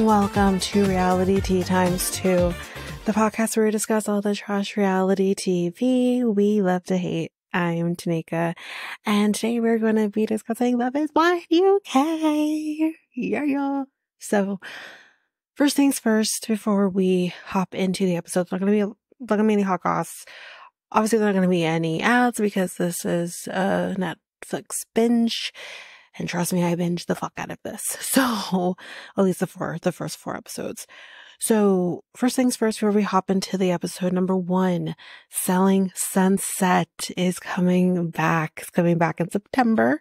welcome to Reality Tea Times 2, the podcast where we discuss all the trash reality TV we love to hate. I'm Tanika, and today we're going to be discussing Love is Blind UK. Yeah. So, first things first, before we hop into the episodes, not going to be any hot goss. Obviously, there are not going to be any ads because this is a Netflix binge. And trust me, I binged the fuck out of this. So, at least the first 4 episodes. So, first things first, before we hop into the episode, number 1, Selling Sunset is coming back. It's coming back in September.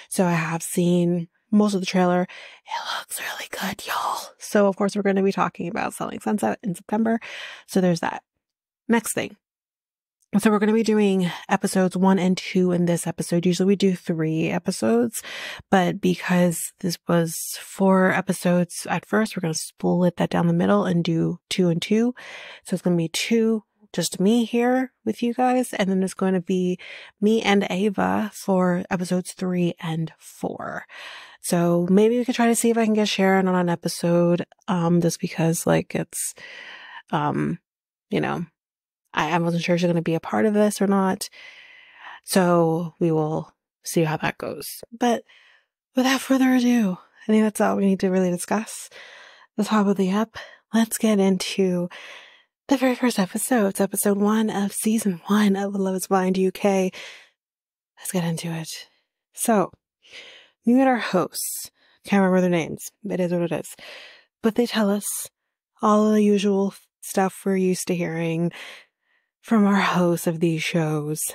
So, I have seen most of the trailer. It looks really good, y'all. So, of course, we're going to be talking about Selling Sunset in September. So, there's that. Next thing. So we're going to be doing episodes 1 and 2 in this episode. Usually we do 3 episodes, but because this was 4 episodes at first, we're going to split that down the middle and do 2 and 2. So it's going to be 2, just me here with you guys. And then it's going to be me and Ava for episodes 3 and 4. So maybe we could try to see if I can get Sharon on an episode, just because it's, I wasn't sure she's going to be a part of this or not. So we will see how that goes. But without further ado, I think that's all we need to really discuss. The top of the ep. Let's get into the very first episode. It's episode 1 of season 1 of Love is Blind UK. Let's get into it. So, we meet our hosts. Can't remember their names. It is what it is. But they tell us all the usual stuff we're used to hearing from our hosts of these shows.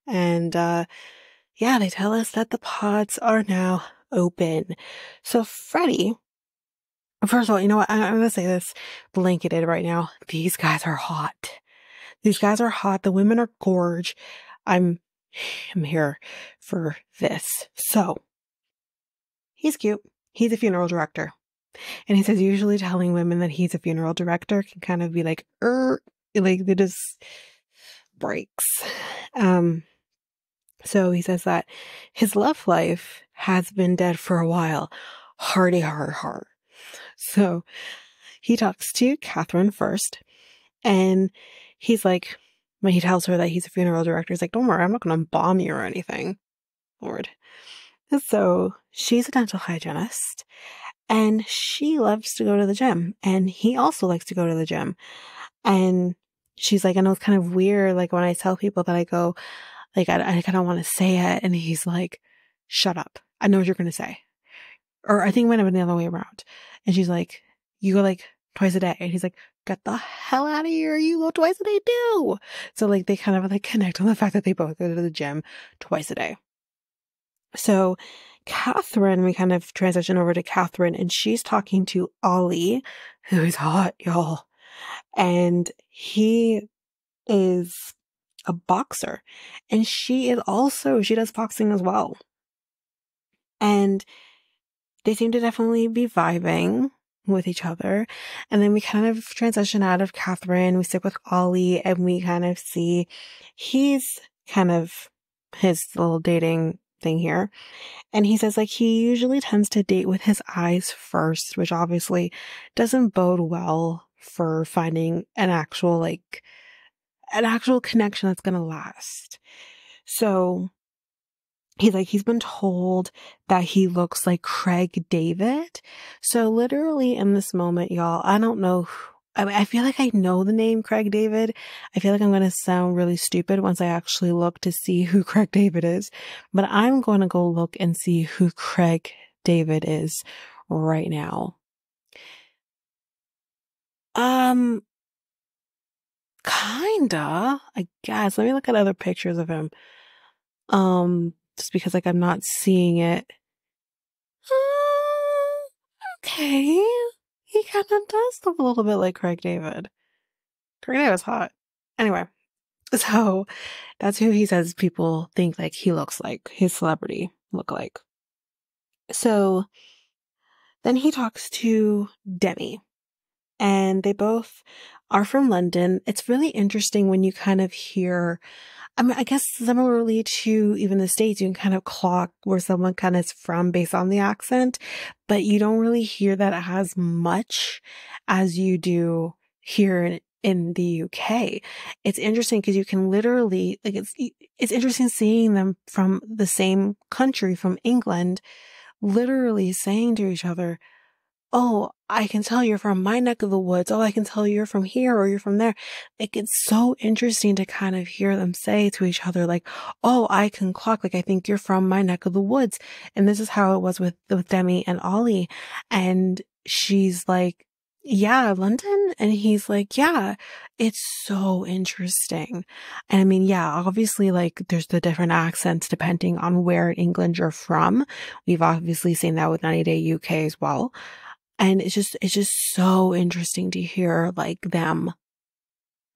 And, they tell us that the pods are now open. So Freddie, first of all, you know what? I'm going to say this blanketed right now. These guys are hot. These guys are hot. The women are gorge. I'm here for this. So he's cute. He's a funeral director. And he says usually telling women that he's a funeral director can kind of be like it just breaks. So he says that his love life has been dead for a while. Hardy har. So he talks to Catherine first, and he's like, when he tells her that he's a funeral director, he's like, don't worry, I'm not going to bomb you or anything. Lord. So she's a dental hygienist, and she loves to go to the gym, and he also likes to go to the gym. And she's like, I know it's kind of weird, when I tell people that I go, I kind of want to say it. And he's like, shut up. I know what you're going to say. Or I think it might have been the other way around. And she's like, you go twice a day. And he's like, get the hell out of here. You go twice a day too. So they kind of connect on the fact that they both go to the gym twice a day. So Catherine, we kind of transition over to Catherine, and she's talking to Ollie, who is hot, y'all. And he is a boxer, and she does boxing as well. And they seem to definitely be vibing with each other. And then we kind of transition out of Catherine, we stick with Ollie, and we kind of see he's kind of his little dating thing here. And he says he usually tends to date with his eyes first, which obviously doesn't bode well for finding an actual connection that's going to last. So he's been told that he looks like Craig David. So literally in this moment, y'all, I don't know. I feel like I know the name Craig David. I feel like I'm going to sound really stupid once I actually look to see who Craig David is. But I'm going to go look and see who Craig David is right now. Kinda, I guess. Let me look at other pictures of him. Just because I'm not seeing it. Okay. He kind of does look a little bit like Craig David. Craig David's hot. Anyway, so that's who he says people think he looks like, his celebrity look like. So then he talks to Demi. and they both are from London. It's really interesting when you kind of hear, I mean, I guess similarly to even the States, you can kind of clock where someone kind of is from based on the accent, but you don't really hear that as much as you do here in the UK. It's interesting because you can literally, like, it's interesting seeing them from the same country, from England, literally saying to each other, oh, I can tell you're from my neck of the woods. Oh, I can tell you're from here or you're from there. Like, it's so interesting to kind of hear them say to each other, like, oh, I can clock. Like, I think you're from my neck of the woods. And this is how it was with Demi and Ollie. And she's like, yeah, London. And he's like, yeah, it's so interesting. And I mean, yeah, obviously, like, there's the different accents depending on where in England you're from. We've obviously seen that with 90 Day UK as well. And it's just so interesting to hear like them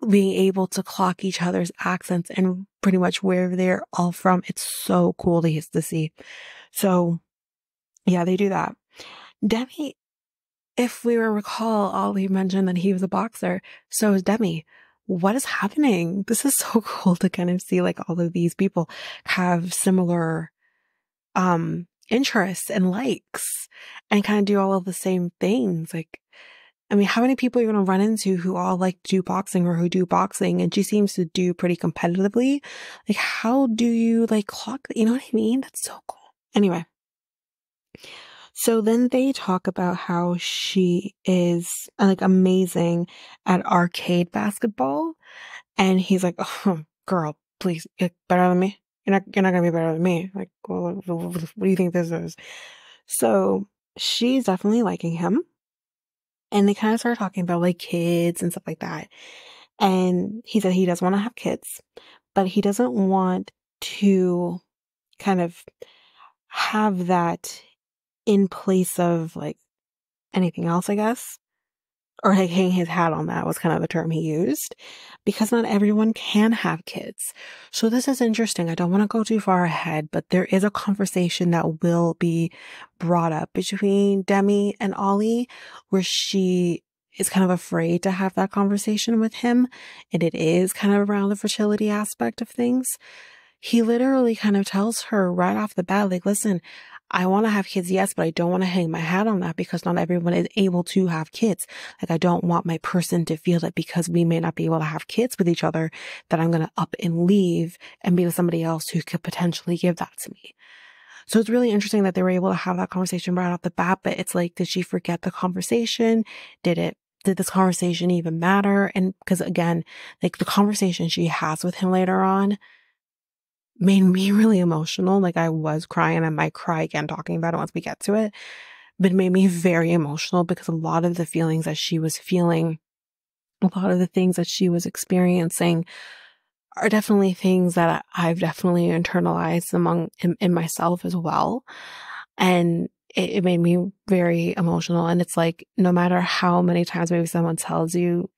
being able to clock each other's accents and pretty much where they're all from. It's so cool to see. So yeah, they do that. Demi, if we recall, Ollie mentioned that he was a boxer. So is Demi. What is happening? This is so cool to kind of see like all of these people have similar interests and likes and kind of do all of the same things. Like, I mean, how many people are you going to run into who all like to do boxing or who do boxing? And she seems to do pretty competitively. Like, how do you like clock? You know what I mean? That's so cool. Anyway, so then they talk about how she is like amazing at arcade basketball. And he's like, oh, girl, please get better than me. You're not going to be better than me. Like, what do you think this is? So she's definitely liking him. And they kind of started talking about like kids and stuff like that. And he said he does want to have kids, but he doesn't want to kind of have that in place of like anything else, I guess. Or like hang his hat on that was kind of the term he used, because not everyone can have kids. So this is interesting. I don't want to go too far ahead, but there is a conversation that will be brought up between Demi and Ollie where she is kind of afraid to have that conversation with him. And it is kind of around the fertility aspect of things. He literally kind of tells her right off the bat, like, listen, I want to have kids, yes, but I don't want to hang my hat on that because not everyone is able to have kids. Like, I don't want my person to feel that because we may not be able to have kids with each other, that I'm going to up and leave and be with somebody else who could potentially give that to me. So it's really interesting that they were able to have that conversation right off the bat, but it's like, did she forget the conversation? Did this conversation even matter? And because again, like the conversation she has with him later on made me really emotional. Like I was crying. I might cry again talking about it once we get to it, but it made me very emotional because a lot of the feelings that she was feeling, a lot of the things that she was experiencing are definitely things that I've definitely internalized in myself as well. And it made me very emotional. And it's like, no matter how many times maybe someone tells you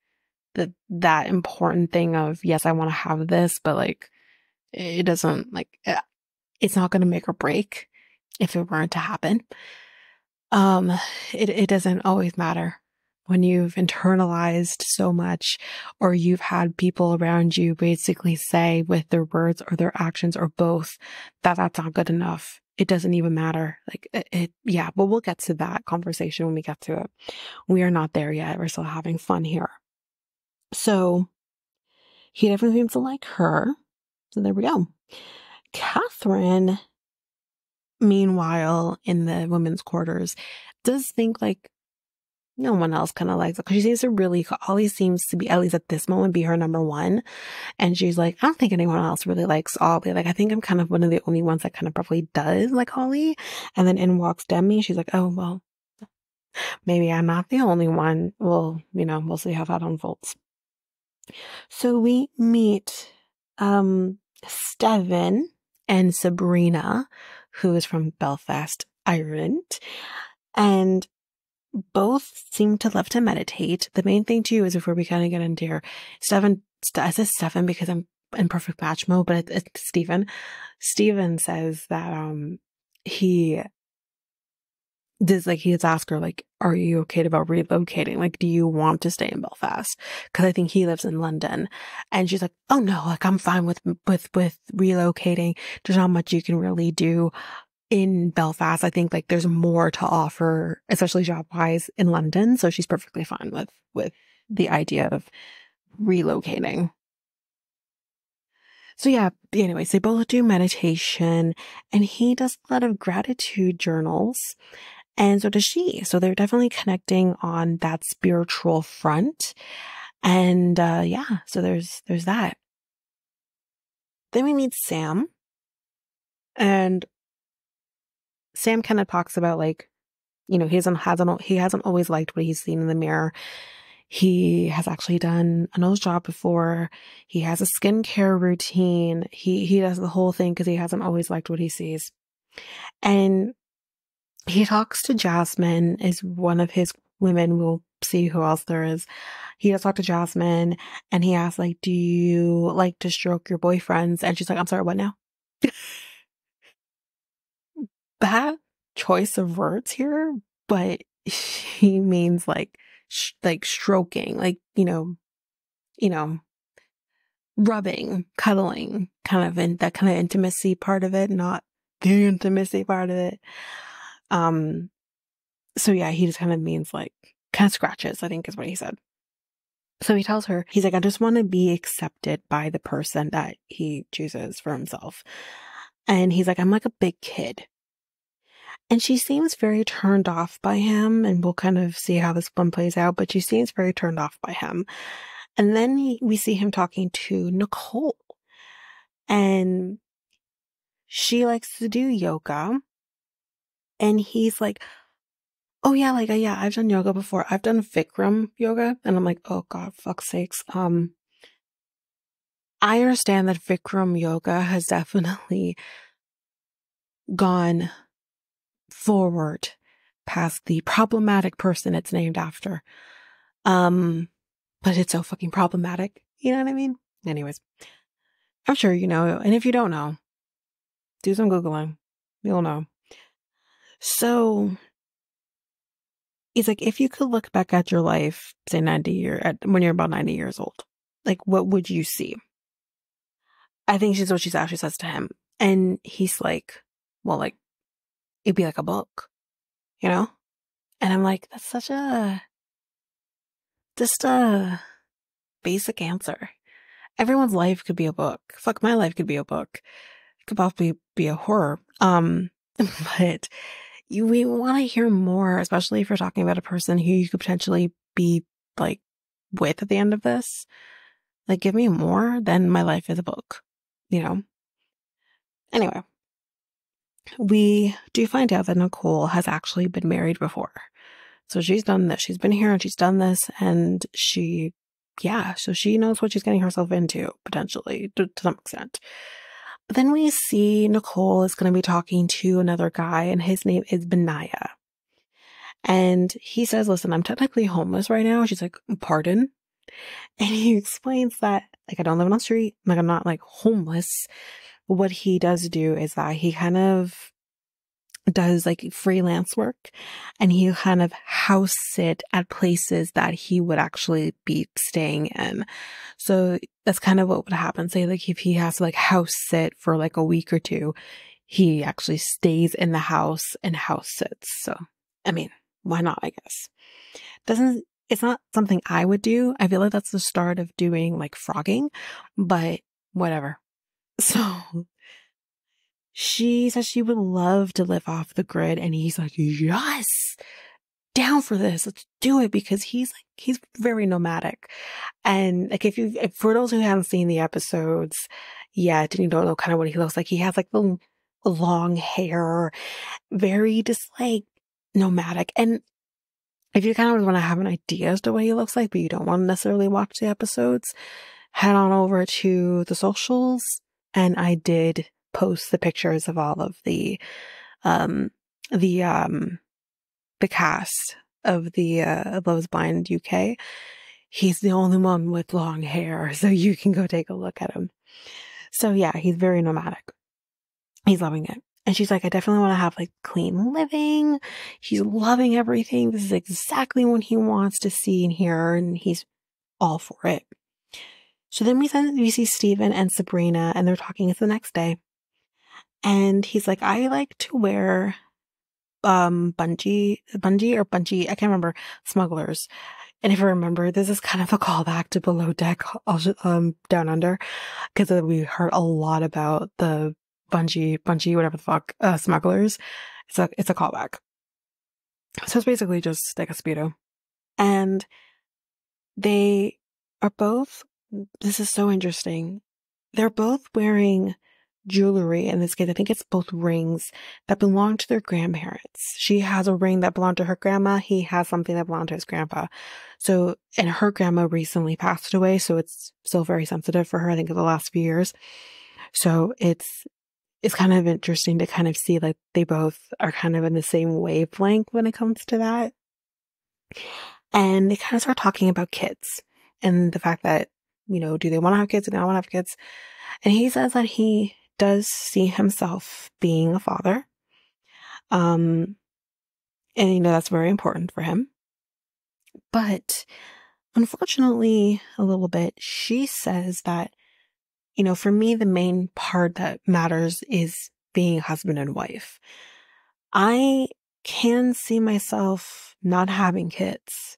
that important thing of, yes, I want to have this, but like, it doesn't like, it's not going to make or break if it weren't to happen. Um, it doesn't always matter when you've internalized so much or you've had people around you basically say with their words or their actions or both that that's not good enough. It doesn't even matter. Like yeah, but we'll get to that conversation when we get to it. We are not there yet. We're still having fun here. So he definitely seems to like her. So there we go. Catherine, meanwhile, in the women's quarters, does think like no one else kind of likes it. Because she seems to really, Ollie seems to be, at least at this moment, be her number one. And she's like, I don't think anyone else really likes Ollie. Like, I think I'm kind of one of the only ones that kind of probably does like Ollie. And then in walks Demi. She's like, oh, well, maybe I'm not the only one. Well, we'll see how that unfolds. So we meet, Steven and Sabrina, who is from Belfast, Ireland. And both seem to love to meditate. The main thing too is before we kind of get into here, I said Stefan because I'm in perfect match mode, but it's Steven. Steven says that he does like he has asked her like, are you okay about relocating? Like, do you want to stay in Belfast? Because I think he lives in London, and she's like, oh no, like I'm fine with relocating. There's not much you can really do in Belfast. I think like there's more to offer, especially job wise in London. So she's perfectly fine with the idea of relocating. So yeah, anyways, they both do meditation, and he does a lot of gratitude journals. And so does she. So they're definitely connecting on that spiritual front. And yeah, so there's that. Then we meet Sam, and Sam kind of talks about like, he hasn't always liked what he's seen in the mirror. He has actually done a nose job before. He has a skincare routine. He does the whole thing because he hasn't always liked what he sees. And he talks to Jasmine, is one of his women. We'll see who else there is. He does talk to Jasmine, and he asks, like, do you like to stroke your boyfriends? And she's like, I'm sorry, what now? Bad choice of words here, but he means like, like stroking, like, you know, rubbing, cuddling, kind of in that kind of intimacy part of it, not the intimacy part of it. Um, so yeah, he just kind of means like kind of scratches, I think is what he said. So he tells her, he's like, I just want to be accepted by the person that he chooses for himself. And he's like, I'm like a big kid. And she seems very turned off by him, and we'll kind of see how this one plays out, but she seems very turned off by him. And then we see him talking to Nicole, and she likes to do yoga. And he's like, oh yeah, like, yeah, I've done yoga before. I've done Vikram yoga. And I'm like, oh God, fuck's sakes. I understand that Vikram yoga has definitely gone forward past the problematic person it's named after. But it's so fucking problematic. You know what I mean? Anyways, I'm sure you know. And if you don't know, do some Googling. You'll know. So he's like, if you could look back at your life, say when you're about 90 years old, like what would you see? I think she's what she actually says to him. And he's like, well, like, it'd be like a book, you know? And I'm like, that's such just a basic answer. Everyone's life could be a book. Fuck, my life could be a book. It could possibly be a horror. But we want to hear more, especially if you're talking about a person who you could potentially be like with at the end of this. Like, give me more than my life is a book, you know? Anyway, we do find out that Nicole has actually been married before. So she's done this. She's been here and she's done this, and so she knows what she's getting herself into, potentially, to some extent. But then we see Nicole is going to be talking to another guy, and his name is Benaya. And he says, listen, I'm technically homeless right now. She's like, pardon? And he explains that, like, I don't live on the street. Like, I'm not like homeless. What he does do is that he kind of does like freelance work, and he kind of house sit at places that he would actually be staying in. So that's kind of what would happen. Say like if he has to like house sit for like a week or two, he actually stays in the house and house sits. So, I mean, why not, I guess. It's not something I would do. I feel like that's the start of doing like frogging, but whatever. So she says she would love to live off the grid, and he's like, yes, down for this. Let's do it, because he's very nomadic. And like, if for those who haven't seen the episodes yet and you don't know kind of what he looks like, he has like the long hair, very just like nomadic. And if you kind of want to have an idea as to what he looks like, but you don't want to necessarily watch the episodes, head on over to the socials, and I did post the pictures of all of the the cast of the Love is Blind UK. He's the only one with long hair, so you can go take a look at him. So yeah, he's very nomadic. He's loving it. And she's like, I definitely want to have like clean living. He's loving everything. This is exactly what he wants to see and hear, and he's all for it. So then we see Steven and Sabrina, and they're talking. It's the next day. And he's like, I like to wear bungee, I can't remember, smugglers. And if I remember, this is kind of a callback to Below Deck, Down Under, because we heard a lot about the bungee, whatever the fuck, smugglers. It's a callback. So it's basically just like a Speedo. And they are both, this is so interesting. They're both wearing jewelry in this case. I think it's both rings that belong to their grandparents. She has a ring that belonged to her grandma. He has something that belonged to his grandpa. So, and her grandma recently passed away, so it's still very sensitive for her, I think, in the last few years. So it's kind of interesting to kind of see like they both are kind of in the same wavelength when it comes to that. And they kind of start talking about kids and the fact that, do they want to have kids? Do they not want to have kids? And he says that he does see himself being a father. And that's very important for him. But unfortunately, a little bit, she says that, for me, the main part that matters is being husband and wife. I can see myself not having kids.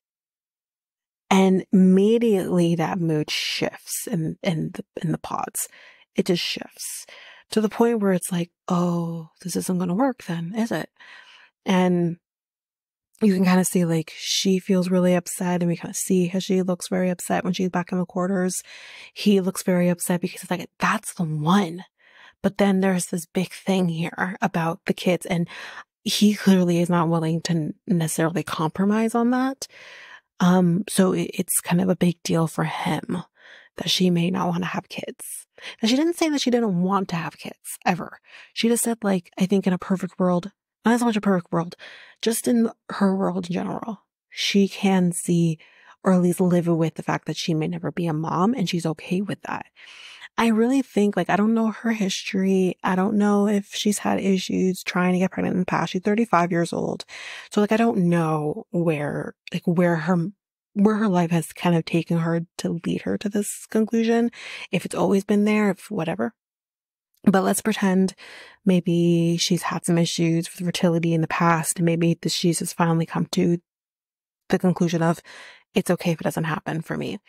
And immediately that mood shifts in the pods. It just shifts to the point where it's like, oh, this isn't going to work then, is it? And you can kind of see like she feels really upset, and we kind of see how she looks very upset when she's back in the quarters. He looks very upset because it's like, that's the one. But then there's this big thing here about the kids, and he clearly is not willing to necessarily compromise on that. So it's kind of a big deal for him that she may not want to have kids. And she didn't say that she didn't want to have kids ever. She just said, like, I think in a perfect world, not so much a perfect world, just in her world in general, she can see or at least live with the fact that she may never be a mom, and she's okay with that. I really think, like, I don't know her history. I don't know if she's had issues trying to get pregnant in the past. She's 35 years old. So, like, I don't know where her life has kind of taken her to lead her to this conclusion. If it's always been there, if whatever. But let's pretend maybe she's had some issues with fertility in the past, and maybe she's just finally come to the conclusion of it's okay if it doesn't happen for me.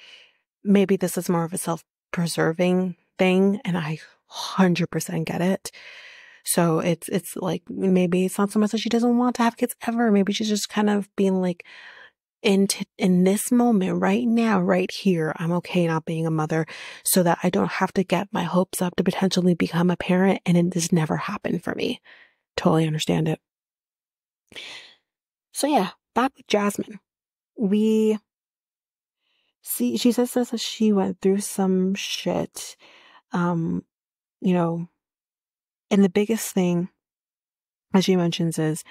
Maybe this is more of a self-preserving thing, and I 100% get it. So it's like, maybe it's not so much that she doesn't want to have kids ever. Maybe she's just kind of being like, in this moment, right now, right here, I'm okay not being a mother, so that I don't have to get my hopes up to potentially become a parent, and it just never happened for me. Totally understand it. So yeah, back with Jasmine. We see, she says that she went through some shit. Um, you know, and the biggest thing, as she mentions, is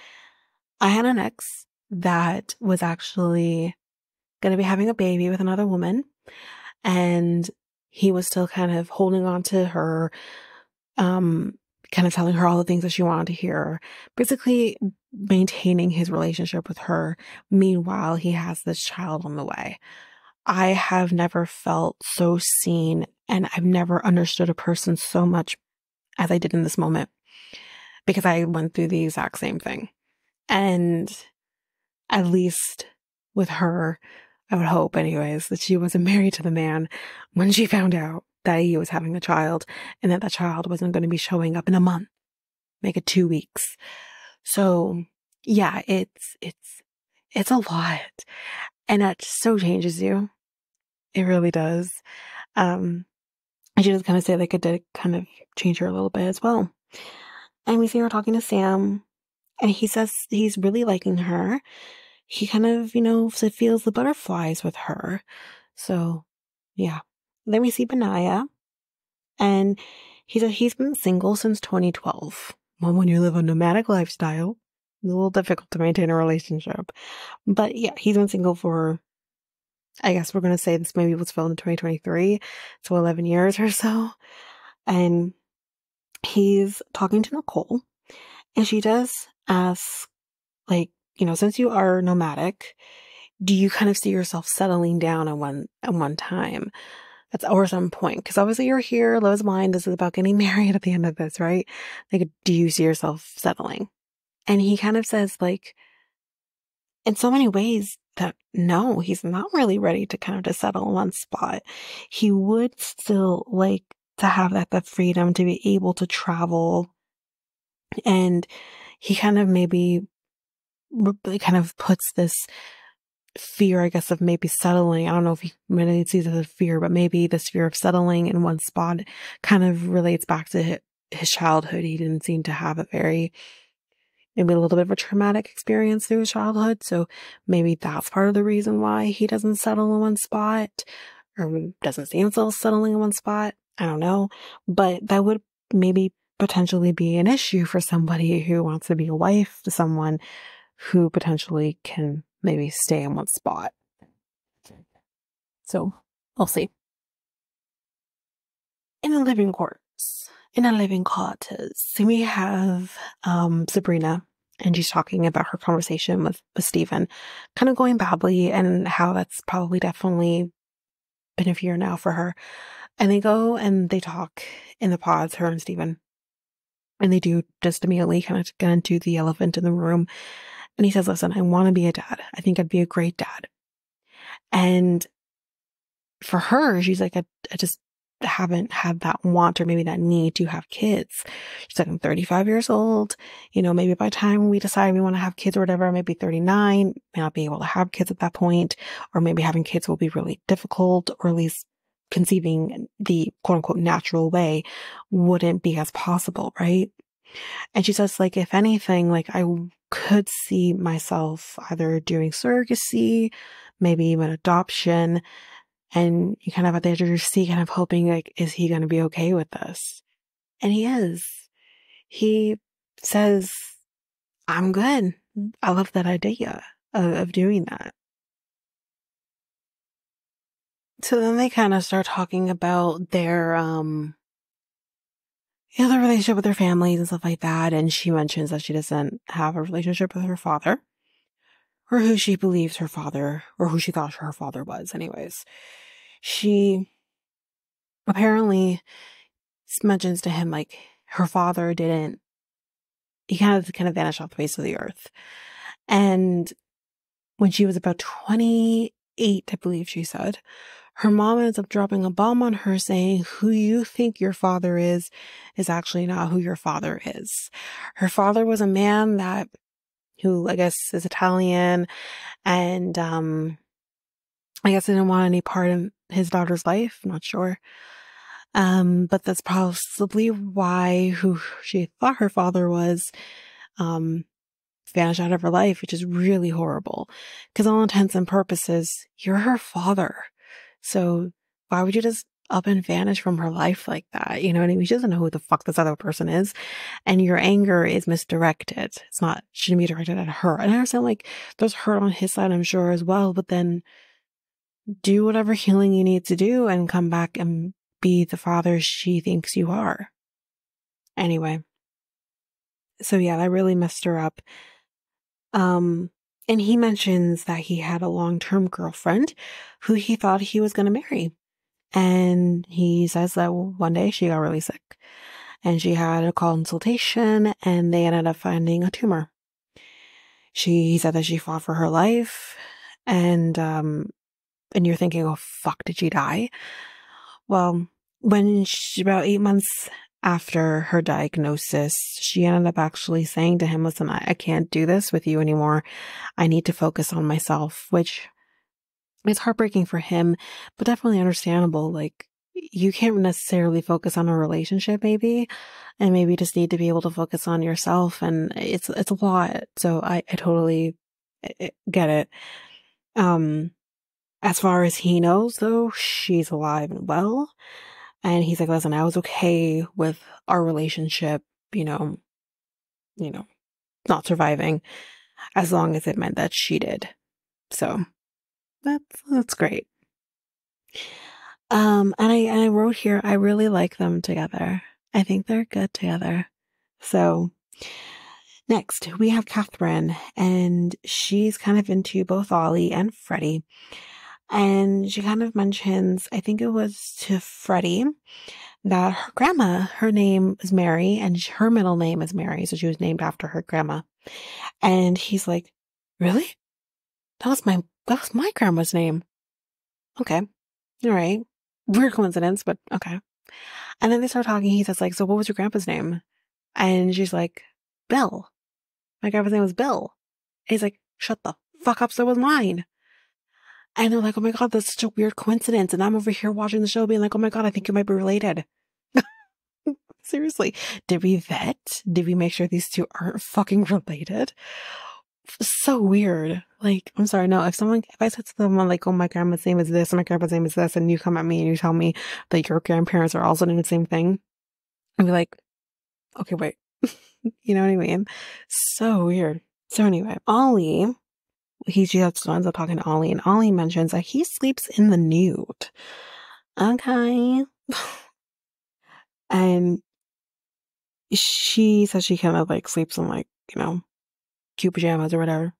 I had an ex that was actually going to be having a baby with another woman, and he was still kind of holding on to her, kind of telling her all the things that she wanted to hear, basically maintaining his relationship with her. Meanwhile, he has this child on the way. I have never felt so seen, and I've never understood a person so much as I did in this moment, because I went through the exact same thing. And at least with her, I would hope anyways, that she wasn't married to the man when she found out that he was having a child, and that child wasn't going to be showing up in a month, make it 2 weeks. So yeah, it's a lot, and that so changes you. It really does. And she does kind of say like it did kind of change her a little bit as well. And we see her talking to Sam, and he says he's really liking her. He kind of, feels the butterflies with her. So, yeah. Then we see Benaiah, and he said he's been single since 2012. Well, when you live a nomadic lifestyle, it's a little difficult to maintain a relationship. But yeah, he's been single for, I guess we're going to say this maybe was filmed in 2023, so 11 years or so. And he's talking to Nicole, And she does ask, like, since you are nomadic, do you kind of see yourself settling down at one time? That's or some point. Because obviously you're here, love's blind. This is about getting married at the end of this, right? Like, do you see yourself settling? And he kind of says, like, in so many ways that no, he's not really ready to kind of to settle in one spot. He would still like to have the freedom to be able to travel. And he kind of maybe kind of puts this fear, I guess, of maybe settling. I don't know if he really sees it as a fear, but maybe this fear of settling in one spot kind of relates back to his childhood. He didn't seem to have a maybe a little bit of a traumatic experience through his childhood. So maybe that's part of the reason why he doesn't settle in one spot or doesn't see himself settling in one spot. I don't know. But that would maybe potentially be an issue for somebody who wants to be a wife to someone who potentially can maybe stay in one spot. So we'll see. In a living quarters, in a living quarters, we have Sabrina, and she's talking about her conversation with Stephen, kind of going badly, and how that's probably definitely been a fear now for her. And they go and they talk in the pods, her and Stephen, and they do just immediately kind of get into the elephant in the room. And he says, "Listen, I want to be a dad. I think I'd be a great dad." And for her, she's like, I just haven't had that want or maybe that need to have kids. She's like, I'm 35 years old. Maybe by the time we decide we want to have kids or whatever, maybe 39, may not be able to have kids at that point, or maybe having kids will be really difficult, or at least conceiving the quote unquote natural way wouldn't be as possible, right? And she says, like, if anything, like I could see myself either doing surrogacy, maybe even adoption. And you kind of at the edge of your seat, kind of hoping, like, is he going to be okay with this? And he is. He says, I'm good. I love that idea of doing that. So then they kind of start talking about their, their relationship with their families and stuff like that. And she mentions that she doesn't have a relationship with her father, or who she believes her father, or who she thought her father was anyways. She apparently mentions to him, like, her father didn't, he kind of vanished off the face of the earth. And when she was about 28, I believe she said, her mom ends up dropping a bomb on her saying, who you think your father is actually not who your father is. Her father was a man who I guess is Italian, and I guess didn't want any part in his daughter's life. I'm not sure. But that's possibly why who she thought her father was, vanished out of her life, which is really horrible. Because all intents and purposes, you're her father. So why would you just up and vanish from her life like that? You know what I mean? She doesn't know who the fuck this other person is. And your anger is misdirected. Shouldn't be directed at her. And I understand, like, there's hurt on his side, I'm sure, as well. But then do whatever healing you need to do and come back and be the father she thinks you are. Anyway. So yeah, that really messed her up. And he mentions that he had a long-term girlfriend who he thought he was going to marry. And he says that one day she got really sick and she had a consultation and they ended up finding a tumor. He said that she fought for her life, and you're thinking, oh fuck, did she die? Well, about 8 months after her diagnosis, she ended up actually saying to him, listen, I can't do this with you anymore. I need to focus on myself, which is heartbreaking for him, but definitely understandable. Like, you can't necessarily focus on a relationship, maybe, and maybe just need to be able to focus on yourself. And it's a lot. So I totally get it. As far as he knows, though, she's alive and well. And he's like, listen, I was okay with our relationship, you know, not surviving, as long as it meant that she did. So that's great. And I wrote here, I really like them together. I think they're good together. So Next, we have Catherine, and she's kind of into both Ollie and Freddie. And she kind of mentions, I think it was to Freddie, that her grandma, her name is Mary, and her middle name is Mary, so she was named after her grandma. And he's like, really? That was my grandma's name. Okay. All right. Weird coincidence, but okay. And then they start talking. He says, like, so what was your grandpa's name? And she's like, Bill. My grandpa's name was Bill. And he's like, shut the fuck up, so was mine. And they're like, oh my God, that's such a weird coincidence. And I'm over here watching the show being like, oh my God, I think you might be related. Seriously. Did we vet? Did we make sure these two aren't fucking related? So weird. Like, I'm sorry, no, if I said to someone like, oh, my grandma's name is this, and my grandpa's name is this, and you come at me and you tell me that your grandparents are also doing the same thing, I'd be like, okay, wait. You know what I mean? So weird. So anyway, Ollie, he just ends up talking to Ollie, and Ollie mentions that he sleeps in the nude. Okay. And she says she kind of like sleeps in like, cute pajamas or whatever.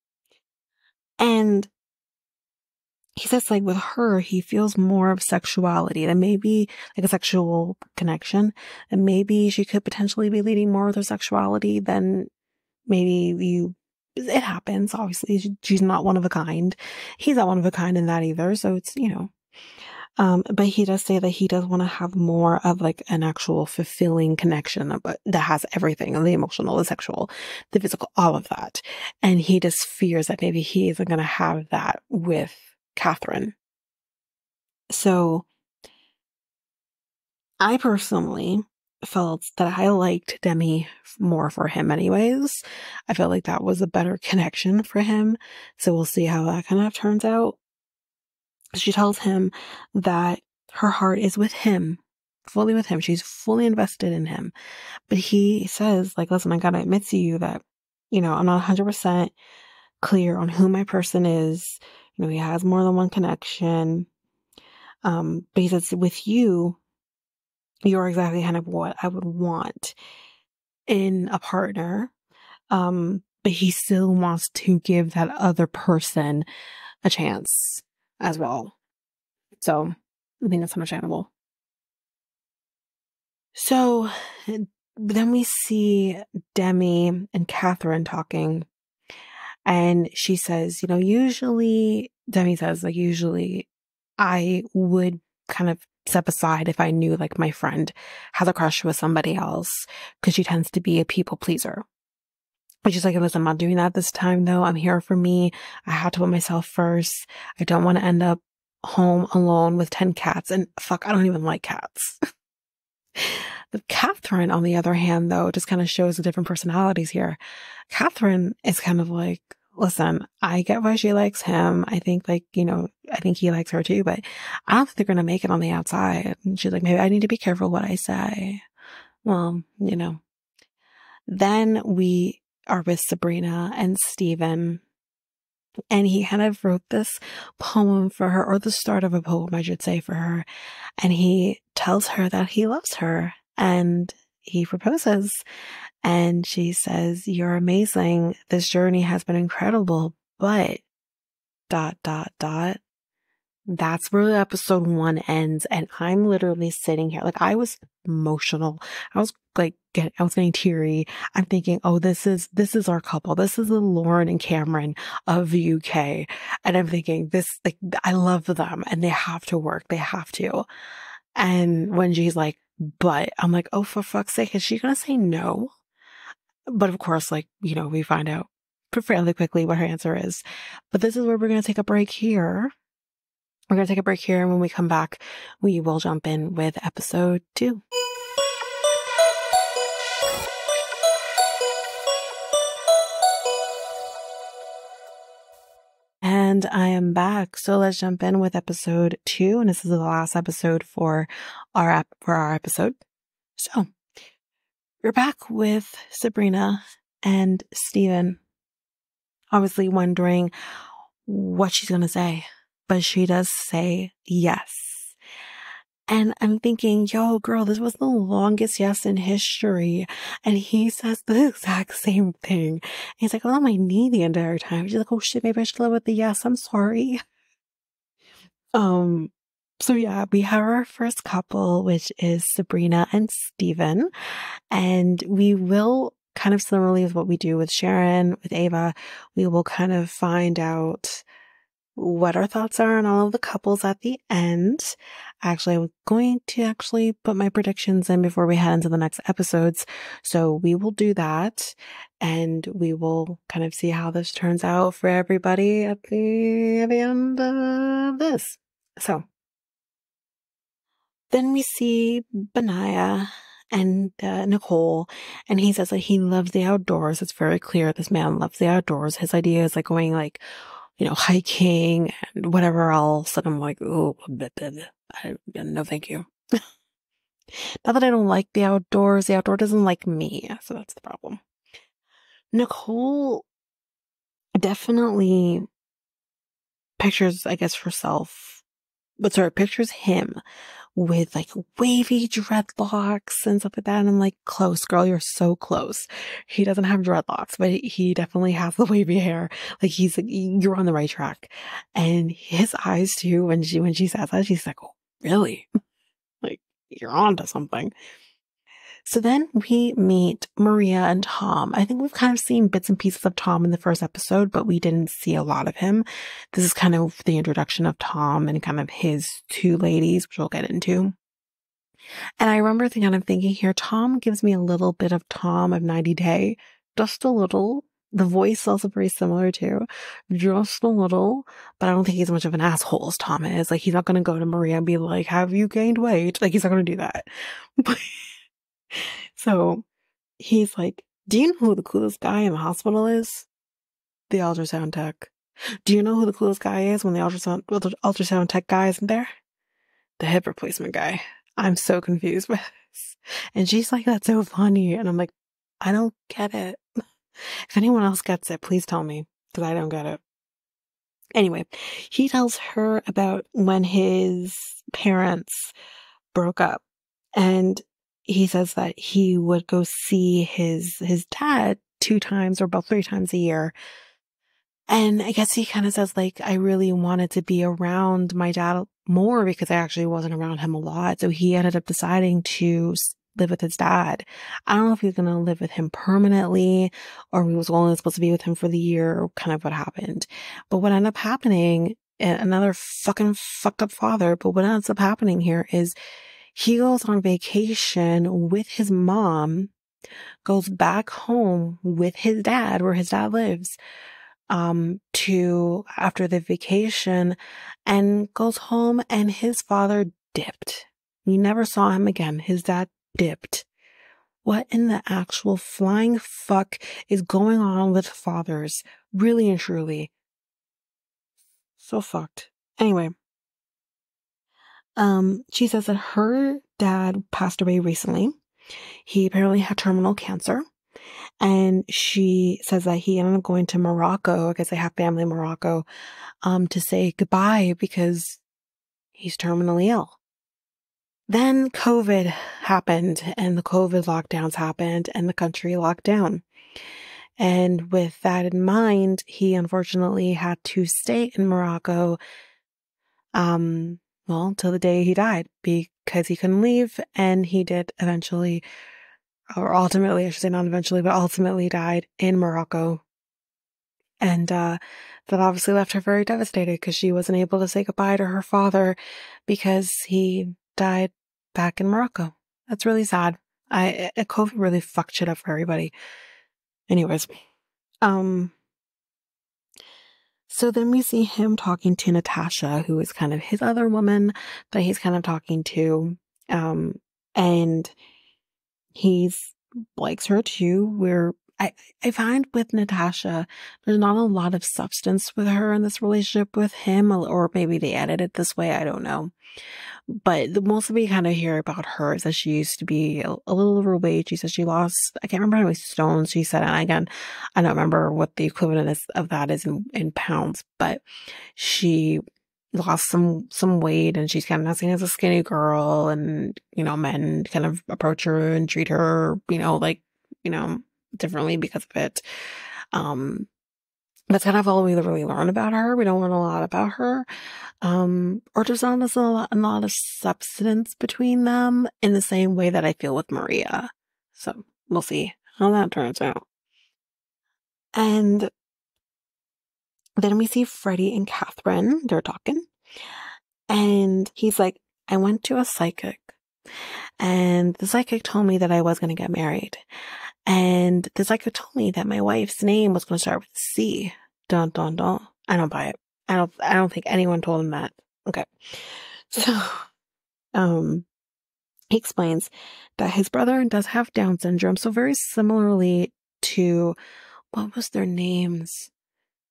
And he says like with her, he feels more of sexuality, that maybe like a sexual connection, and maybe she could potentially be leading more with her sexuality than maybe it happens. Obviously, she's not one of a kind. He's not one of a kind in that either. So it's, but he does say that he does want to have more of like an actual fulfilling connection, but that has everything, the emotional, the sexual, the physical, all of that. And he just fears that maybe he isn't going to have that with Catherine. So I personally felt that I liked Demi more for him anyways. I felt like that was a better connection for him. So we'll see how that kind of turns out. She tells him that her heart is with him, fully with him. She's fully invested in him. But he says, like, listen, I gotta admit to you that, I'm not 100% clear on who my person is. He has more than one connection. But he says, with you, you're exactly kind of what I would want in a partner. But he still wants to give that other person a chance as well. So I think that's understandable. So then we see Demi and Catherine talking, and she says, Demi says, like, usually I would kind of step aside if I knew like my friend has a crush with somebody else, because she tends to be a people pleaser. But she's like, listen, I'm not doing that this time though. I'm here for me. I had to put myself first. I don't want to end up home alone with 10 cats. And fuck, I don't even like cats. But Catherine, on the other hand, though, just kind of shows the different personalities here. Catherine is kind of like, listen, I get why she likes him. I think like, I think he likes her too, but I don't think they're going to make it on the outside. And she's like, maybe I need to be careful what I say. Well, Then we are with Sabrina and Steven, and he kind of wrote this poem for her, or the start of a poem, I should say, for her. And he tells her that he loves her, and he proposes. And she says, you're amazing. This journey has been incredible, but ... That's where episode 1 ends. And I'm literally sitting here, like, I was emotional. I was like, I was getting teary. I'm thinking, oh, this is our couple. This is the Lauren and Cameron of the UK. And I'm thinking like, I love them and they have to work. They have to. And when she's like, but I'm like, oh, for fuck's sake, is she going to say no? But of course, like, we find out fairly quickly what her answer is. But this is where we're going to take a break here. We're going to take a break here, and when we come back, we will jump in with episode 2. And I am back. So let's jump in with episode 2, and this is the last episode for our episode. So we're back with Sabrina and Steven, obviously wondering what she's going to say, but she does say yes. And I'm thinking, yo, girl, this was the longest yes in history. And he says the exact same thing. And he's like, I was on my knee the entire time. She's like, oh shit, maybe I should live with the yes. I'm sorry. Um, so yeah, we have our first couple, which is Sabrina and Steven. And we will kind of similarly with what we do with Sharon, with Ava, we will kind of find out what our thoughts are on all of the couples at the end. Actually, I'm going to actually put my predictions in before we head into the next episodes. So we will do that and we will kind of see how this turns out for everybody at the end of this. So then we see Benaiah and Nicole, and he says that he loves the outdoors. It's very clear this man loves the outdoors. His idea is like going like, hiking and whatever else. And I'm like, oh, no, thank you. Not that I don't like the outdoors doesn't like me. So that's the problem. Nicole definitely pictures, I guess, pictures him with like wavy dreadlocks and stuff like that. And I'm like, close, girl, you're so close. He doesn't have dreadlocks, but he definitely has the wavy hair. Like you're on the right track. And his eyes too, when she says that, she's like, oh, really? Like, you're on to something. So then we meet Maria and Tom. I think we've kind of seen bits and pieces of Tom in the first episode, but we didn't see a lot of him. This is kind of the introduction of Tom and kind of his two ladies, which we'll get into. And I remember thinking here, Tom gives me a little bit of Tom of 90 Day, just a little. The voice is also very similar too, just a little, but I don't think he's much of an asshole as Tom is. Like, he's not going to go to Maria and be like, have you gained weight? Like, he's not going to do that. So he's like, do you know who the coolest guy in the hospital is? The ultrasound tech. Do you know who the coolest guy is when the ultrasound tech guy isn't there? The hip replacement guy. I'm so confused by this. And she's like, that's so funny. And I'm like, I don't get it. If anyone else gets it, please tell me, because I don't get it. Anyway, he tells her about when his parents broke up, and he says that he would go see his dad 2 times or about 3 times a year. And I guess he kind of says, like, I really wanted to be around my dad more because I actually wasn't around him a lot. So he ended up deciding to live with his dad. I don't know if he's going to live with him permanently or he was only supposed to be with him for the year or kind of what happened. But what ended up happening, another fucking fucked up father, but what ends up happening here is he goes on vacation with his mom, goes back home with his dad where his dad lives, to after the vacation, and goes home and his father dipped. You never saw him again. His dad dipped. What in the actual flying fuck is going on with fathers? Really and truly. So fucked. Anyway. She says that her dad passed away recently. He apparently had terminal cancer. And she says that he ended up going to Morocco, I guess they have family in Morocco, to say goodbye because he's terminally ill. Then COVID happened and the COVID lockdowns happened and the country locked down. And with that in mind, he unfortunately had to stay in Morocco, till the day he died because he couldn't leave, and he did eventually, or ultimately, I should say not eventually, but ultimately died in Morocco. And that obviously left her very devastated because she wasn't able to say goodbye to her father because he died back in Morocco. That's really sad. COVID really fucked shit up for everybody. Anyways, so then we see him talking to Natasha, who is kind of his other woman that he's kind of talking to. And he's likes her too. I find with Natasha, there's not a lot of substance with her in this relationship with him, or maybe they edited it this way. I don't know. But the most we kind of hear about her is that she used to be a little overweight. She says she lost, I can't remember how many stones she said. And again, I don't remember what the equivalent of that is in pounds, but she lost some weight, and she's kind of seen as a skinny girl, and men kind of approach her and treat her like you know differently because of it. That's kind of all we really learn about her. We don't learn a lot about her. Or there's not a lot of substance between them in the same way that I feel with Maria. So we'll see how that turns out. And then we see Freddie and Catherine. They're talking. And he's like, I went to a psychic. And the psychic told me that I was going to get married. And the psychic told me that my wife's name was going to start with C. Dun, dun, dun. I don't buy it. I don't think anyone told him that. Okay. So, he explains that his brother does have Down syndrome. So very similarly to, what was their names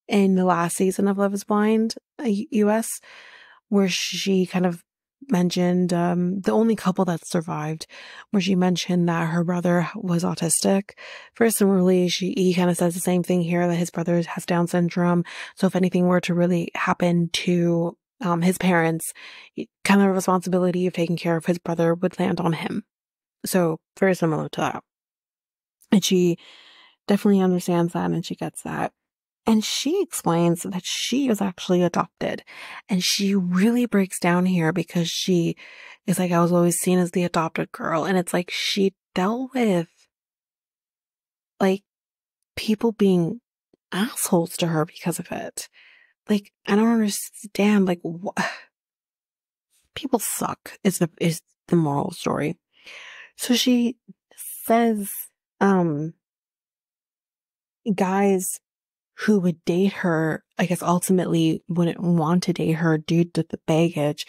in the last season of Love is Blind, US, where she kind of mentioned, the only couple that survived, where she mentioned that her brother was autistic. Very similarly, he kind of says the same thing here, that his brother has Down syndrome. So if anything were to really happen to his parents, kind of the responsibility of taking care of his brother would land on him. So very similar to that. And she definitely understands that, and she gets that. And she explains that she was actually adopted. And she really breaks down here because she is like, I was always seen as the adopted girl. And it's like she dealt with like people being assholes to her because of it. Like, I don't understand. Like, people suck is the moral story. So she says, guys who would date her, I guess ultimately wouldn't want to date her due to the baggage,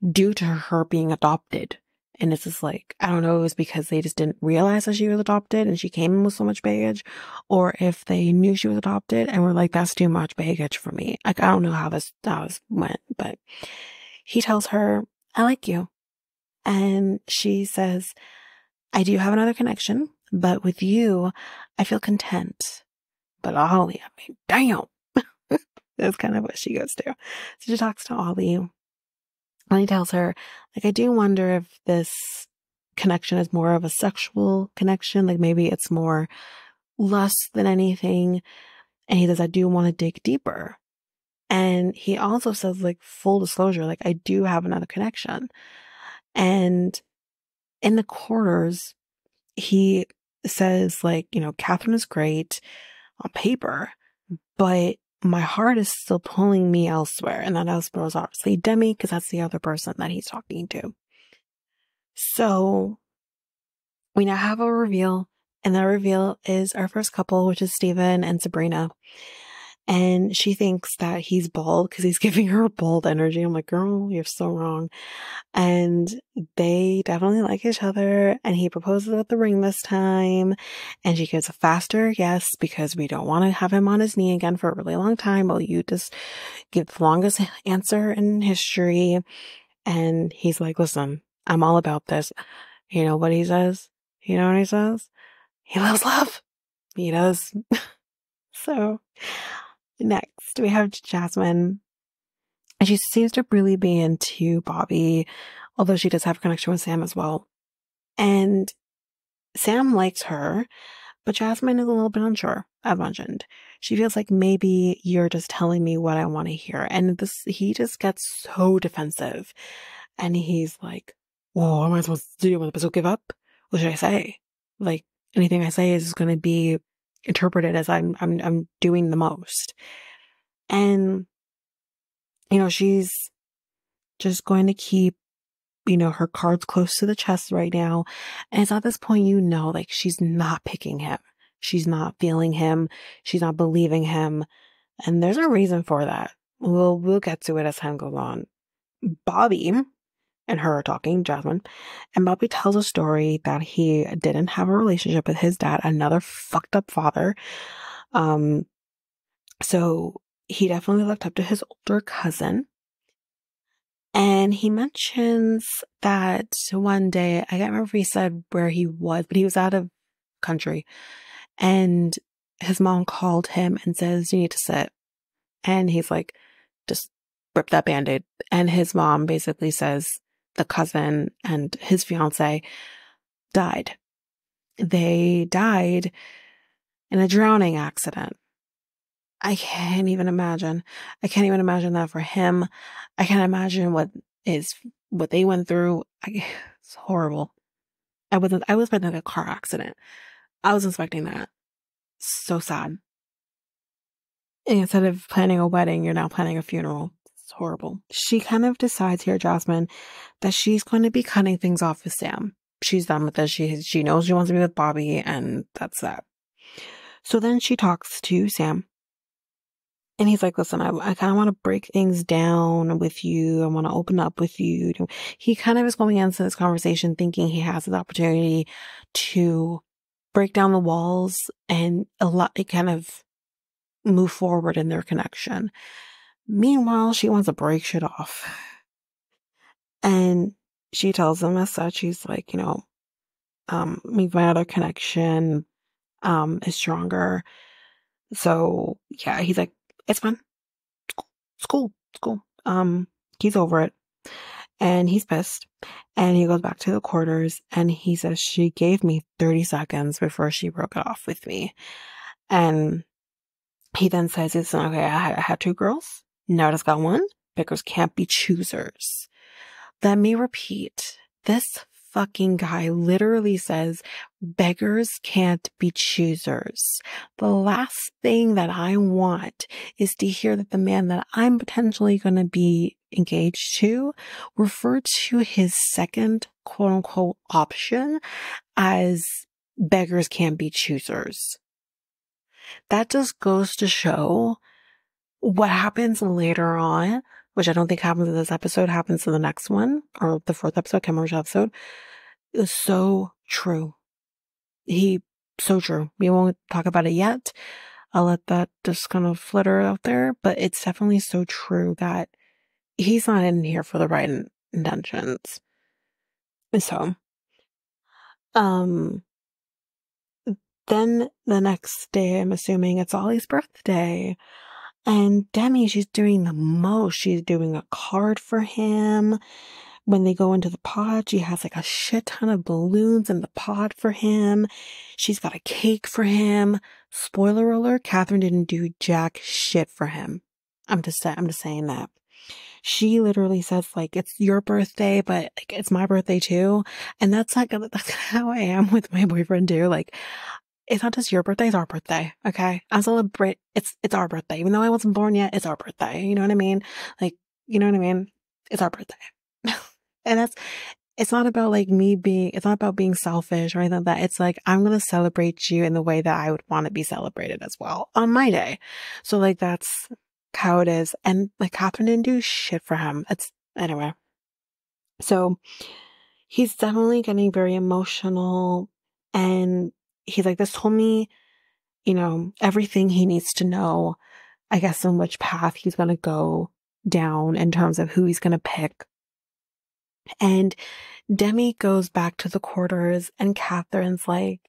due to her being adopted. And it's just like, I don't know, it was because they just didn't realize that she was adopted and she came in with so much baggage, or if they knew she was adopted and were like, that's too much baggage for me. Like, I don't know how this went, but he tells her, I like you. And she says, I do have another connection, but with you, I feel content. But Ollie, I mean, damn. That's kind of what she goes to. So she talks to Ollie. Ollie tells her, like, I do wonder if this connection is more of a sexual connection. Like, maybe it's more lust than anything. And he says, I do want to dig deeper. And he also says, like, full disclosure, like, I do have another connection. And in the quarters, he says, like, Catherine is great on paper, but my heart is still pulling me elsewhere. And that elsewhere is obviously Demi, because that's the other person that he's talking to. So we now have a reveal, and that reveal is our first couple, which is Steven and Sabrina. And she thinks that he's bald because he's giving her bald energy. I'm like, girl, you're so wrong. And they definitely like each other. And he proposes with the ring this time. And she gives a faster yes because we don't want to have him on his knee again for a really long time. Well, you just give the longest answer in history. And he's like, listen, I'm all about this. You know what he says? You know what he says? He loves love. He does. So next, we have Jasmine. And she seems to really be into Bobby, although she does have a connection with Sam as well. And Sam likes her, but Jasmine is a little bit unsure, as mentioned. She feels like maybe you're just telling me what I want to hear. And he just gets so defensive. And he's like, well, what am I supposed to do? Am I supposed to give up? What should I say? Like, anything I say is going to be interpreted as I'm doing the most. And she's just going to keep, her cards close to the chest right now. And it's at this point, like she's not picking him. She's not feeling him. She's not believing him. And there's a reason for that. We'll get to it as time goes on. Bobby and her are talking, Jasmine, and Bobby tells a story that he didn't have a relationship with his dad, another fucked up father. So he definitely looked up to his older cousin. And he mentions that one day, I can't remember if he said where he was, but he was out of country. And his mom called him and says, you need to sit. And he's like, just rip that Band-Aid. And his mom basically says the cousin and his fiance died. They died in a drowning accident. I can't even imagine. I can't even imagine that for him. I can't imagine what they went through. It's horrible. I was expecting like a car accident. I was expecting that. So sad. And instead of planning a wedding, you're now planning a funeral. It's horrible. She kind of decides here, Jasmine, that she's going to be cutting things off with Sam. She's done with this. She knows she wants to be with Bobby, and that's that. So then she talks to Sam. And he's like, listen, I kind of want to break things down with you. I want to open up with you. He kind of is going into this conversation thinking he has this opportunity to break down the walls and kind of move forward in their connection. Meanwhile, she wants to break shit off. And she tells him as such, she's like, my other connection is stronger. So yeah, he's like, it's fine. It's cool. It's cool. He's over it. And he's pissed. And he goes back to the quarters and he says, she gave me 30 seconds before she broke it off with me. And he then says, it's okay, I had two girls. Now I just got one. Pickers can't be choosers. Let me repeat. This fucking guy literally says beggars can't be choosers. The last thing that I want is to hear that the man that I'm potentially going to be engaged to refer to his second quote unquote option as beggars can't be choosers. That just goes to show what happens later on, which I don't think happens in this episode, happens in the next one, or the fourth episode, Cameron's episode, is so true. So true. We won't talk about it yet. I'll let that just kind of flitter out there, but it's definitely so true that he's not in here for the right intentions. And so, then the next day, I'm assuming it's Ollie's birthday. And Demi, she's doing the most. She's doing a card for him. When they go into the pod, she has like a shit ton of balloons in the pod for him. She's got a cake for him. Spoiler alert, Catherine didn't do jack shit for him. I'm just saying that. She literally says like, it's your birthday, but like, it's my birthday too. And that's how I am with my boyfriend too. Like, it's not just your birthday, it's our birthday. Okay. I celebrate, it's our birthday. Even though I wasn't born yet, it's our birthday. You know what I mean? Like, you know what I mean? It's our birthday. And it's not about like it's not about being selfish or anything like that. It's like, I'm going to celebrate you in the way that I would want to be celebrated as well on my day. So like, that's how it is. And like, Catherine didn't do shit for him. Anyway. So he's definitely getting very emotional, and he's like, this told me, everything he needs to know, I guess, on which path he's going to go down in terms of who he's going to pick. And Demi goes back to the quarters and Catherine's like,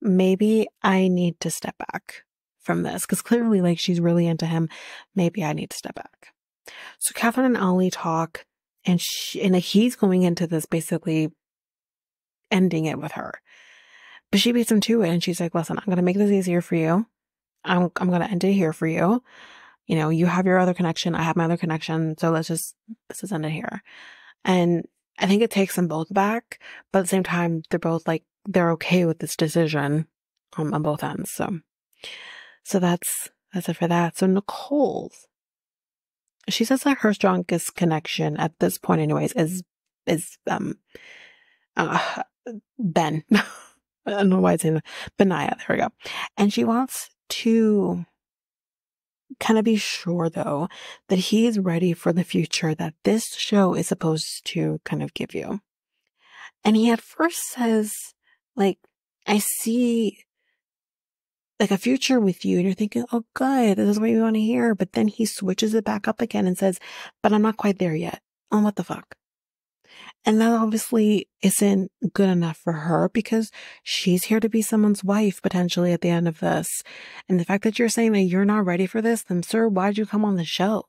maybe I need to step back from this. Cause clearly like she's really into him. Maybe I need to step back. So Catherine and Ollie talk, and he's going into this basically ending it with her. But she beats him to it, and she's like, listen, I'm going to make this easier for you. I'm going to end it here for you. You have your other connection. I have my other connection. So let's just end it here. And I think it takes them both back, but at the same time, they're both like, they're okay with this decision on both ends. So that's it for that. So Nicole's, she says that her strongest connection at this point anyways is Ben. I don't know why it's in Benaya. There we go. And she wants to kind of be sure though that he is ready for the future that this show is supposed to kind of give you. And he at first says, like, I see like a future with you, and you're thinking, oh good, this is what you want to hear. But then he switches it back up again and says, but I'm not quite there yet. Oh, what the fuck? And that obviously isn't good enough for her, because she's here to be someone's wife potentially at the end of this. And the fact that you're saying that you're not ready for this, then sir, why'd you come on the show?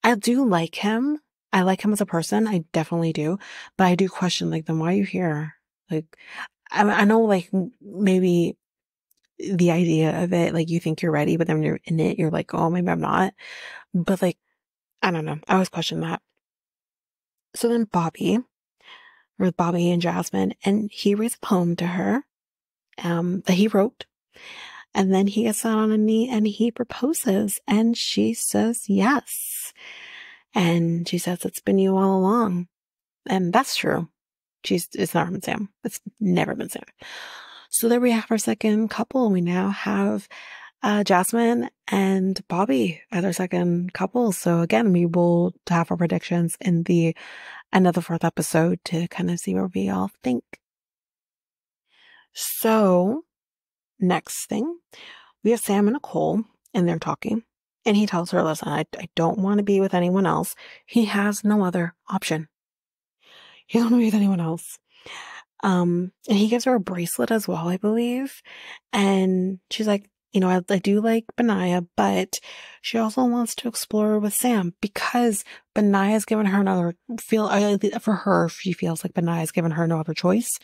I do like him. I like him as a person. I definitely do. But I do question, like, then why are you here? Like, I know, like, maybe the idea of it, like, you think you're ready, but then when you're in it, you're like, oh, maybe I'm not. But, like, I don't know. I always question that. So then Bobby and Jasmine, and he reads a poem to her, that he wrote. And then he gets down on a knee and he proposes, and she says yes. And she says, it's been you all along. And that's true. It's never been Sam. It's never been Sam. So there we have our second couple. We now have Jasmine and Bobby as our second couple. So again, we will have our predictions in the end of the fourth episode to kind of see where we all think. So next thing, we have Sam and Nicole, and they're talking. And he tells her, listen, I don't want to be with anyone else. He has no other option. He doesn't want to be with anyone else. And he gives her a bracelet as well, I believe. And she's like, I do like Benaya, but she also wants to explore with Sam because Benaya's given her for her, she feels like Benaya's given her no other choice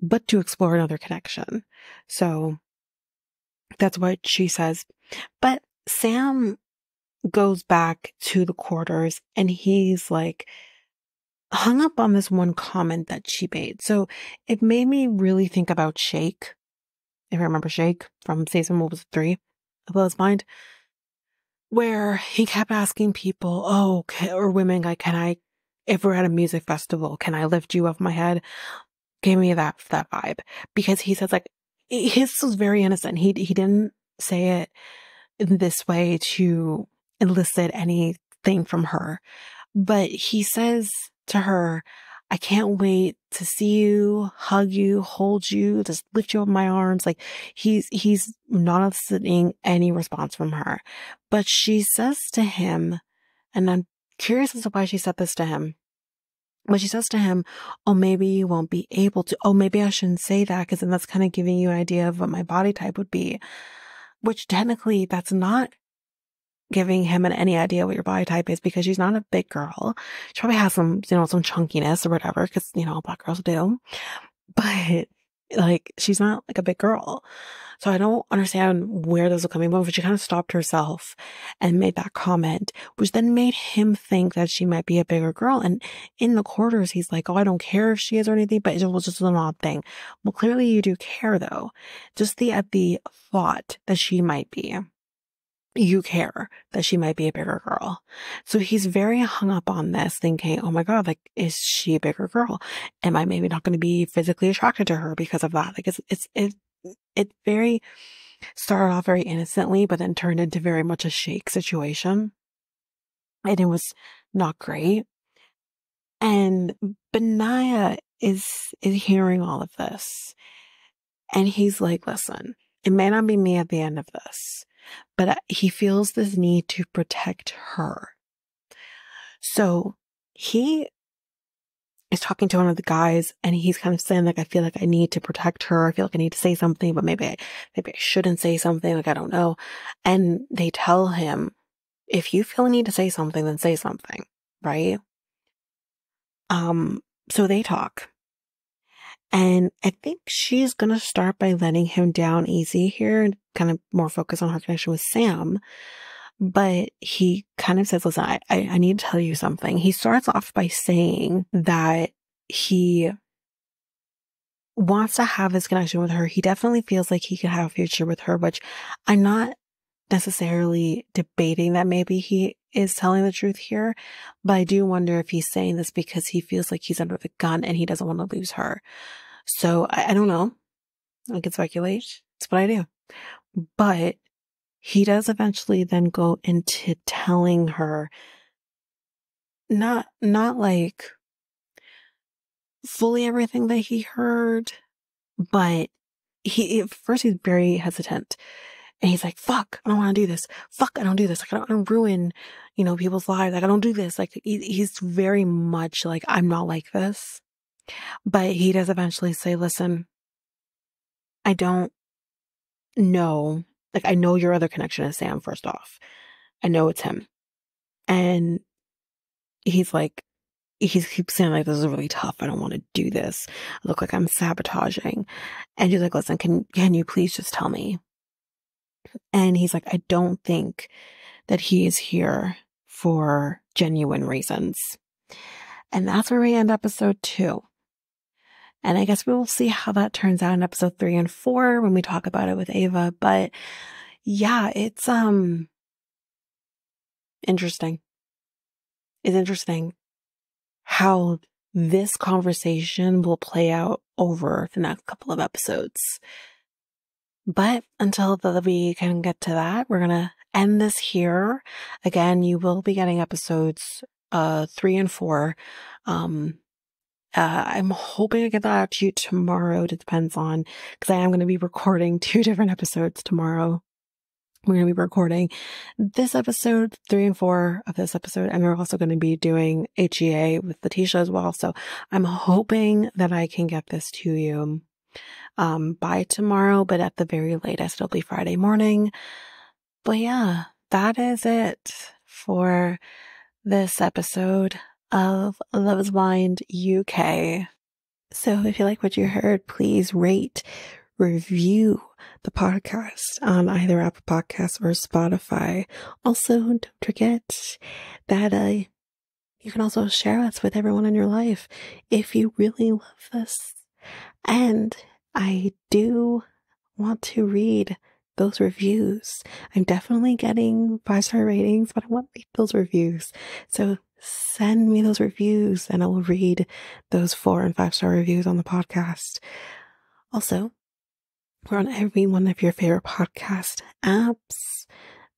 but to explore another connection. So that's what she says. But Sam goes back to the quarters and he's like, hung up on this one comment that she made. So it made me really think about Shake. If I remember Shake from season, what was it, 3 of Love's Mind, where he kept asking people, or women, like, if we're at a music festival, can I lift you off my head? Gave me that vibe, because he says, like, his was very innocent. He didn't say it in this way to elicit anything from her. But he says to her, I can't wait to see you, hug you, hold you, just lift you up in my arms. Like, he's not eliciting any response from her. But she says to him, and I'm curious as to why she said this to him, but she says to him, oh, maybe you won't be able to. Oh, maybe I shouldn't say that because then that's kind of giving you an idea of what my body type would be. Which technically that's not giving him any idea what your body type is, because she's not a big girl. She probably has some chunkiness or whatever, because, black girls do. But, like, she's not, like, a big girl. So I don't understand where those are coming from, but she kind of stopped herself and made that comment, which then made him think that she might be a bigger girl. And in the quarters, he's like, oh, I don't care if she is or anything, but it was just an odd thing. Well, clearly you do care, though. Just at the thought that she might be. You care that she might be a bigger girl. So he's very hung up on this, thinking, oh my God, like, is she a bigger girl? Am I maybe not going to be physically attracted to her because of that? Like, it very started off very innocently, but then turned into very much a Shake situation. And it was not great. And Benaya is hearing all of this. And he's like, listen, it may not be me at the end of this, but he feels this need to protect her. So he is talking to one of the guys, and he's kind of saying, like, I feel like I need to protect her. I feel like I need to say something, but maybe I shouldn't say something. Like, I don't know. And they tell him, if you feel a need to say something, then say something, right? So they talk. And I think she's going to start by letting him down easy here and kind of more focus on her connection with Sam. But he kind of says, listen, I need to tell you something. He starts off by saying that he wants to have this connection with her. He definitely feels like he could have a future with her, which I'm not necessarily debating that maybe he is telling the truth here. But I do wonder if he's saying this because he feels like he's under the gun and he doesn't want to lose her. So I don't know. I can speculate. It's what I do. But he does eventually then go into telling her, not like fully everything that he heard, but at first he's very hesitant. And he's like, fuck, I don't want to do this. Fuck, I don't do this. Like, I don't want to ruin, people's lives. Like, I don't do this. Like, he's very much like, I'm not like this. But he does eventually say, listen, I don't know. Like, I know your other connection is Sam, first off. I know it's him. And he's like, he keeps saying like, this is really tough. I don't want to do this. I look like I'm sabotaging. And she's like, listen, can you please just tell me? And he's like, I don't think that he is here for genuine reasons. And that's where we end episode 2. And I guess we will see how that turns out in episode 3 and 4 when we talk about it with Ava. But yeah, it's interesting. It's interesting how this conversation will play out over the next couple of episodes. But until we can get to that, we're going to end this here. Again, you will be getting episodes 3 and 4. I'm hoping to get that out to you tomorrow. It depends on, because I am going to be recording 2 different episodes tomorrow. We're going to be recording this episode, 3 and 4 of this episode, and we're also going to be doing HEA with Letitia as well. So I'm hoping that I can get this to you by tomorrow, but at the very latest, it'll be Friday morning. But yeah, that is it for this episode of Love is Blind UK. So if you like what you heard, please rate, review the podcast on either Apple Podcasts or Spotify. Also, don't forget that you can also share us with everyone in your life if you really love this. And I do want to read those reviews. I'm definitely getting 5-star ratings, but I want to read those reviews. So send me those reviews and I will read those 4 and 5-star reviews on the podcast. Also, we're on every one of your favorite podcast apps.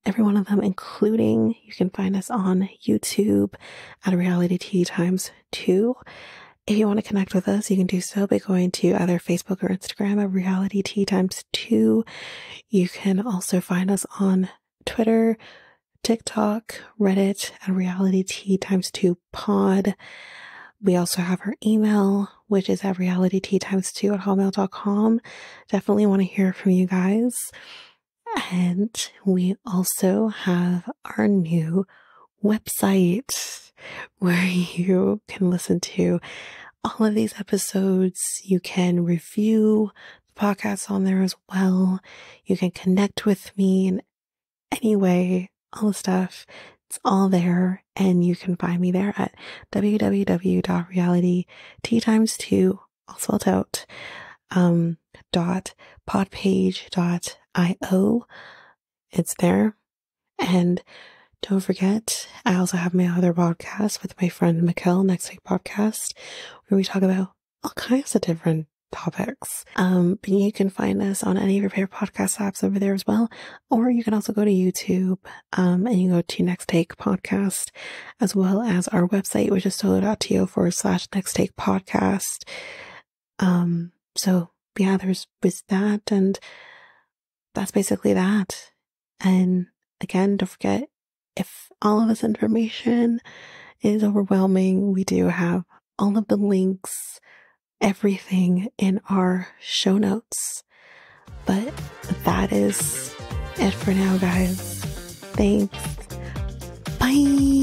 Every one of them, including you can find us on YouTube at Reality Tea Times2. If you want to connect with us, you can do so by going to either Facebook or Instagram at Reality Tea Times2. You can also find us on Twitter, TikTok, Reddit at Reality Tea Times2 Pod. We also have our email, which is at realityteatimes2@hotmail.com. Definitely want to hear from you guys. And we also have our new website where you can listen to all of these episodes. You can review the podcast on there as well. You can connect with me in any way, all the stuff. It's all there, and you can find me there at www.realityteatimes2, all spelled out, .podpage.io. It's there. And don't forget, I also have my other podcast with my friend Mikkel, Next Week Podcast, where we talk about all kinds of different topics. But you can find us on any of your favorite podcast apps over there as well. Or you can also go to YouTube, and you go to Next Take Podcast, as well as our website, which is solo.to/Next Take Podcast. So yeah, there's that, and that's basically that. And again, don't forget, if all of this information is overwhelming, we do have all of the links, everything in our show notes. But that is it for now, guys. Thanks. Bye.